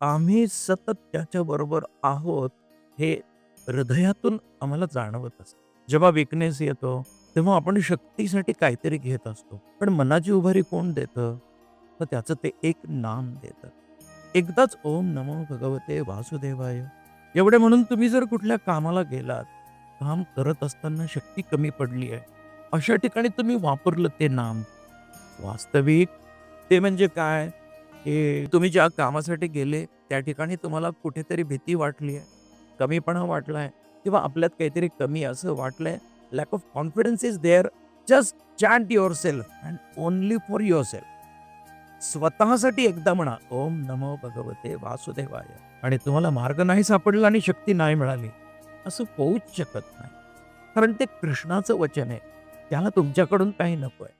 आम्ही सतत त्याच्याबरोबर आहोत, हे हृदयातून आम्हाला जाणवत असतं. जेव्हा वीकनेस येतो, तेव्हा आपण शक्तीसाठी काहीतरी घेत असतो. पण मनाची उभारी कोण देतं? तर त्याचं ते एक नाम देतं. एकदाच ओम नमो भगवते वासुदेवाय एवढे म्हणून तुम्ही जर कुठल्या कामाला गेलात, काम करत असताना शक्ती कमी पडली आहे, अशा ठिकाणी तुम्ही वापरलं ते नाम. वास्तविक ते म्हणजे काय? की तुम्ही ज्या कामासाठी गेले, त्या ठिकाणी तुम्हाला कुठेतरी भीती वाटली आहे, कमीपणा वाटलाय किंवा आपल्यात काहीतरी कमी असं वाटलंय, lack of confidence is there. Just chant yourself and only for yourself. स्वतःसाठी एकदा म्हणा, ओम नमो भगवते वासुदेवाय आणि तुम्हाला मार्ग नाही सापडला आणि शक्ती नाही मिळाली, असं होऊच शकत नाही. कारण ते कृष्णाचं वचन आहे. त्याला तुमच्याकडून काही नकोय.